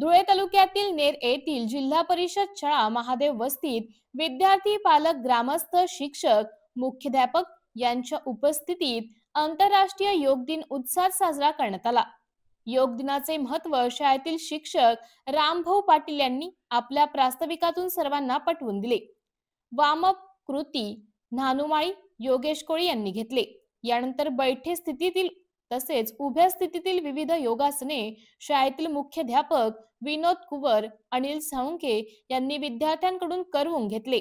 धुळे तालुक्यातील नेर येथील जिल्हा परिषद शाळा महादेव वस्तीत विद्यार्थी, पालक, ग्रामस्थ, शिक्षक, मुख्याध्यापक यांच्या उपस्थितीत आंतरराष्ट्रीय योग दिन उत्साहात साजरा करण्यात आला। योग दिनाचे महत्त्व शाळेतील शिक्षक रामभाऊ पाटील यांनी आपल्या प्रास्ताविकातून सर्वांना पटवून दिले। वामप कृती न्हानुमाळी योगेश कोळी यांनी घेतले। यानंतर बैठे स्थितीतील तसेच उभ्या स्थितीतील विविध योगासने शाळेतील मुख्याध्यापक विनोद कुवर, अनिल साळुंके यांनी विद्यार्थ्यांकडून करवून घेतले।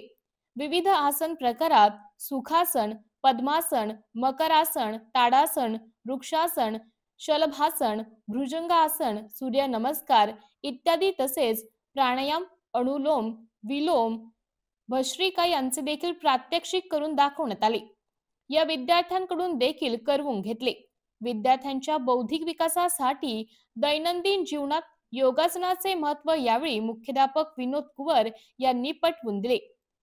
विविध आसन प्रकारात सुखासन, पद्मासन, मकरासन, ताडासन, वृक्षासन, शलभासन, भुजंगासन, सूर्यनमस्कार इत्यादी तसेच प्राणायाम, अनुलोम विलोम, भस्त्रिका यांचे देखील प्रात्यक्षिक करून दाखवण्यात आले। या विद्यार्थ्यांकडून देखील करवून घेतले। विद्यार्थ्यांच्या बौद्धिक विकासासाठी दैनंदिन जीवनात योगासनाचे महत्त्व यावेळी मुख्याध्यापक विनोद कुवर यांनी पटवून दिले।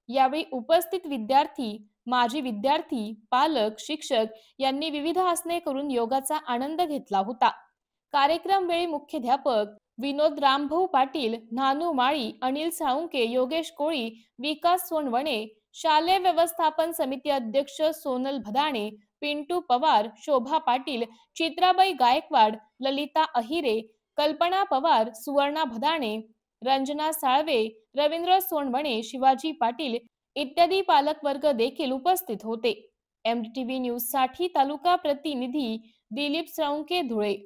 यावेळी उपस्थित विद्यार्थी, माजी विद्यार्थी, पालक, शिक्षक यांनी विविध आसने करून योगाचा आनंद घेतला होता। कार्यक्रम वेळी मुख्याध्यापक विनोद रामभाऊ पाटील, न्हानुमाळी, अनिल साळुंके, योगेश कोळी, विकास सोनवणे, शालेय व्यवस्थापन समिती अध्यक्ष सोनल भदाणे, पिंटू पवार, शोभा पाटील, चित्राबाई गायकवाड, ललिता अहिरे, कल्पना पवार, सुवर्णा भदाणे, रंजना साळवे, रवींद्र सोनवणे, शिवाजी पाटील इत्यादी पालक वर्ग देखील उपस्थित होते। MDTV न्यूज साठी तालुका प्रतिनिधी दिलीप साळुंके, धुळे।